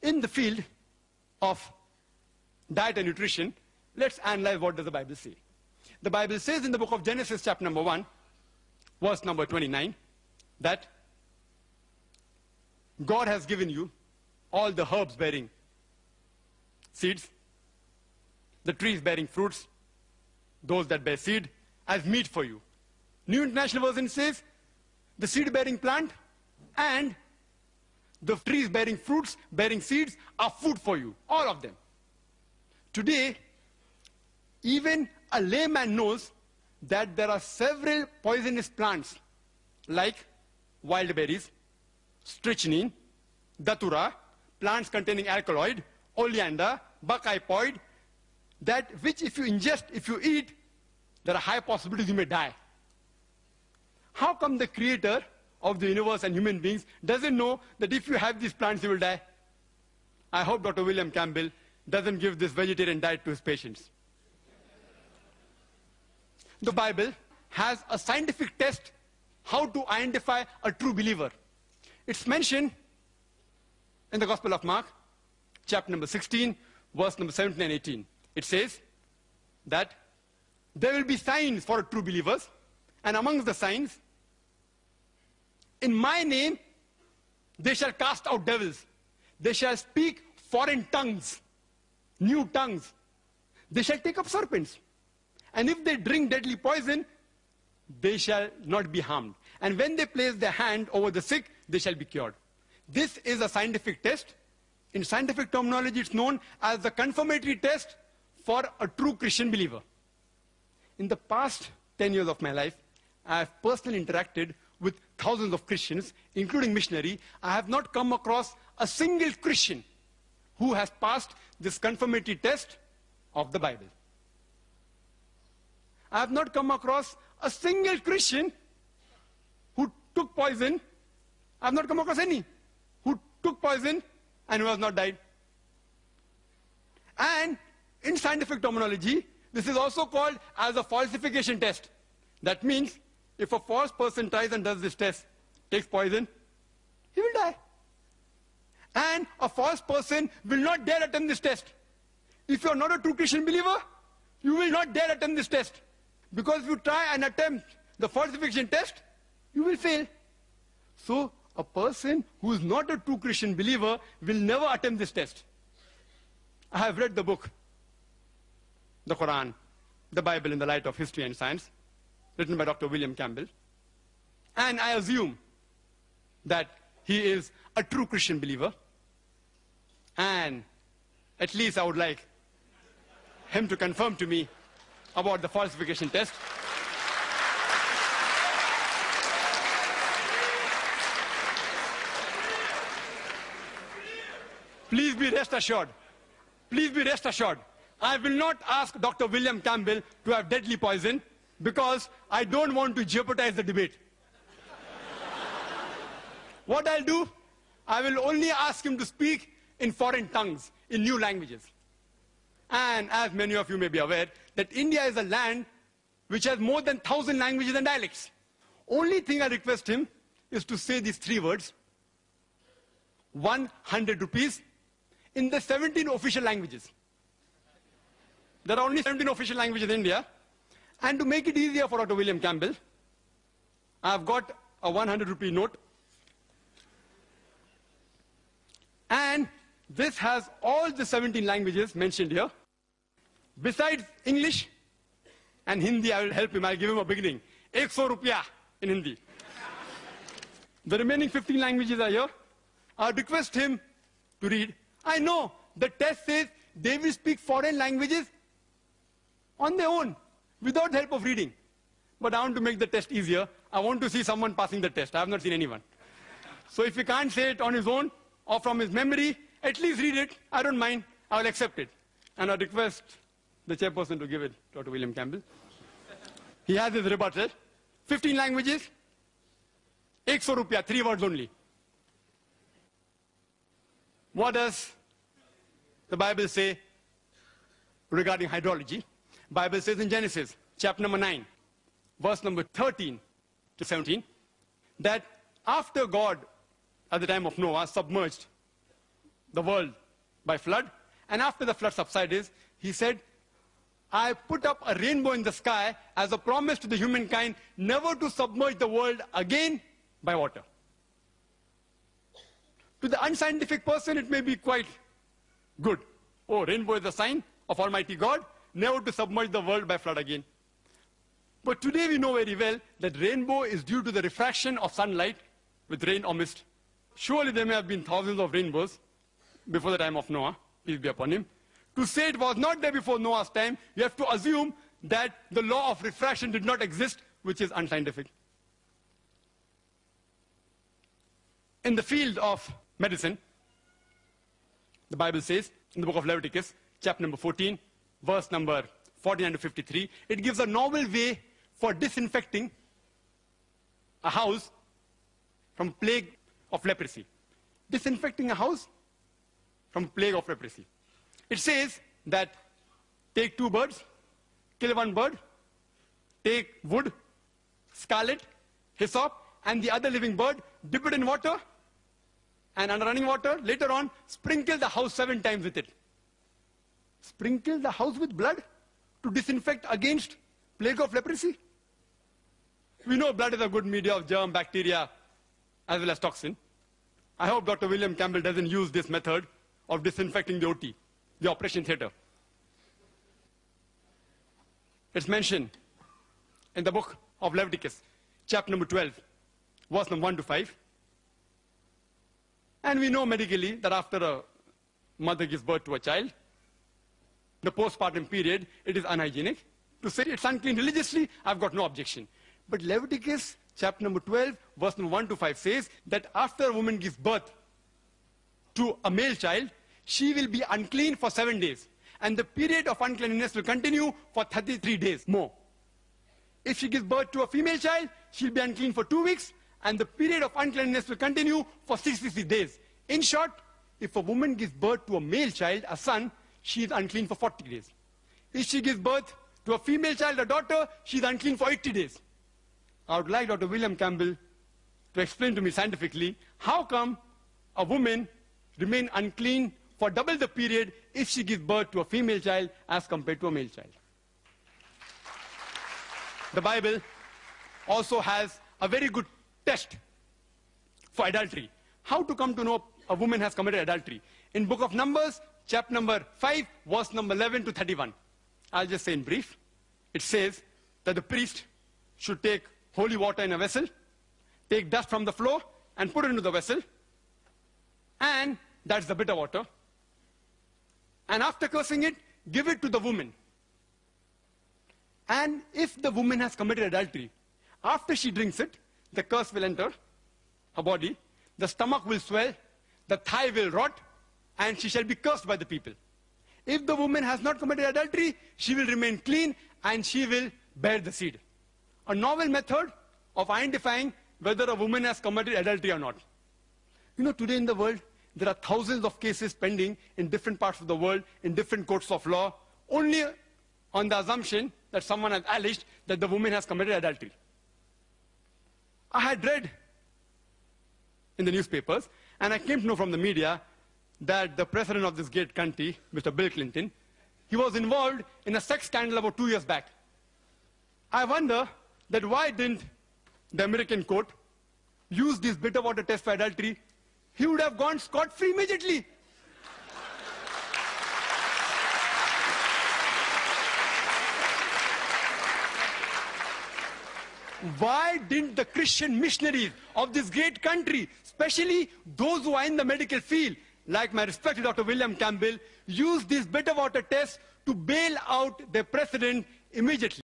in the field of diet and nutrition, let's analyze what does the Bible say. The Bible says in the book of Genesis, chapter number 1, verse number 29, that God has given you all the herbs bearing seeds, the trees bearing fruits, those that bear seed, as meat for you. New International Version says, the seed-bearing plant and the trees bearing fruits, bearing seeds, are food for you, all of them. Today, even a layman knows that there are several poisonous plants like wild berries, strychnine, datura, plants containing alkaloid, oleander, buckeye pod, that which if you ingest, if you eat, there are high possibilities you may die. How come the creator of the universe and human beings doesn't know that if you have these plants you will die? I hope Dr. William Campbell doesn't give this vegetarian diet to his patients. The Bible has a scientific test how to identify a true believer. It's mentioned in the Gospel of Mark, chapter number 16, verse number 17 and 18. It says that there will be signs for true believers, and amongst the signs, in my name, they shall cast out devils. They shall speak foreign tongues, new tongues. They shall take up serpents. And if they drink deadly poison, they shall not be harmed. And when they place their hand over the sick, they shall be cured. This is a scientific test. In scientific terminology, it's known as the confirmatory test for a true Christian believer. In the past 10 years of my life, I have personally interacted with thousands of Christians, including missionary. I have not come across a single Christian who has passed this confirmatory test of the Bible. I have not come across a single Christian who took poison. I have not come across any who took poison and who has not died. And in scientific terminology, this is also called as a falsification test. That means if a false person tries and does this test, takes poison, he will die. And a false person will not dare attempt this test. If you are not a true Christian believer, you will not dare attempt this test. Because if you try and attempt the falsification test, you will fail. So a person who is not a true Christian believer will never attempt this test. I have read the book, the Quran, the Bible in the light of history and science, written by Dr. William Campbell. And I assume that he is a true Christian believer. And at least I would like him to confirm to me about the falsification test. Please be rest assured. Please be rest assured. I will not ask Dr. William Campbell to have deadly poison because I don't want to jeopardize the debate. What I'll do, I will only ask him to speak in foreign tongues, in new languages. And as many of you may be aware, that India is a land which has more than 1,000 languages and dialects. Only thing I request him is to say these 3 words, 100 rupees, in the 17 official languages. There are only 17 official languages in India. And to make it easier for Dr. William Campbell, I have got a 100 rupee note. And this has all the 17 languages mentioned here. Besides English and Hindi, I will help him. I'll give him a beginning. 100 rupiah in Hindi. The remaining 15 languages are here. I request him to read. I know the test says they will speak foreign languages on their own, without help of reading. But I want to make the test easier. I want to see someone passing the test. I have not seen anyone. So if he can't say it on his own or from his memory, at least read it. I don't mind. I will accept it. And I request the chairperson to give it to Dr. William Campbell. He has his rebuttal. 15 languages, 100 rupiah, 3 words only. What does the Bible say regarding hydrology? Bible says in Genesis, chapter number 9, verse number 13 to 17, that after God, at the time of Noah, submerged the world by flood. And after the flood subsided, he said, I put up a rainbow in the sky as a promise to the humankind never to submerge the world again by water. To the unscientific person, it may be quite good. Oh, rainbow is a sign of Almighty God, never to submerge the world by flood again. But today we know very well that rainbow is due to the refraction of sunlight with rain or mist. Surely there may have been thousands of rainbows before the time of Noah, peace be upon him. To say it was not there before Noah's time, you have to assume that the law of refraction did not exist, which is unscientific. In the field of medicine, the Bible says, in the book of Leviticus, chapter number 14, verse number 49 to 53, it gives a novel way for disinfecting a house from plague of leprosy. Disinfecting a house from plague of leprosy. It says that take 2 birds, kill 1 bird, take wood, scarlet, hyssop, and the other living bird, dip it in water, and under running water, later on, sprinkle the house 7 times with it. Sprinkle the house with blood to disinfect against plague of leprosy? We know blood is a good media of germ, bacteria, as well as toxin. I hope Dr. William Campbell doesn't use this method of disinfecting the OT, the operation theater. It's mentioned in the book of Leviticus, chapter number 12, verse number 1 to 5. And we know medically that after a mother gives birth to a child, the postpartum period, it is unhygienic. To say it's unclean religiously, I've got no objection. But Leviticus chapter number 12, verse number 1 to 5 says that after a woman gives birth to a male child, she will be unclean for 7 days. And the period of uncleanliness will continue for 33 days more. If she gives birth to a female child, she'll be unclean for 2 weeks, and the period of uncleanliness will continue for 66 days. In short, if a woman gives birth to a male child, a son, she is unclean for 40 days. If she gives birth to a female child, a daughter, she is unclean for 80 days. I would like Dr. William Campbell to explain to me scientifically, how come a woman remains unclean for double the period if she gives birth to a female child as compared to a male child? The Bible also has a very good test for adultery. How to come to know a woman has committed adultery? In book of Numbers, chapter number 5, verse number 11 to 31. I'll just say in brief. It says that the priest should take holy water in a vessel, take dust from the floor and put it into the vessel, and that's the bitter water. And after cursing it, give it to the woman. And if the woman has committed adultery, after she drinks it, the curse will enter her body, the stomach will swell, the thigh will rot, and she shall be cursed by the people. If the woman has not committed adultery, she will remain clean and she will bear the seed. A novel method of identifying whether a woman has committed adultery or not. You know, today in the world, there are thousands of cases pending in different parts of the world, in different courts of law, only on the assumption that someone has alleged that the woman has committed adultery. I had read in the newspapers, and I came to know from the media that the president of this great country, Mr. Bill Clinton, he was involved in a sex scandal about 2 years back. I wonder that why didn't the American court use this bitter water test for adultery? He would have gone scot-free immediately. Why didn't the Christian missionaries of this great country, especially those who are in the medical field, like my respected Dr. William Campbell, use this bitter water test to bail out their president immediately?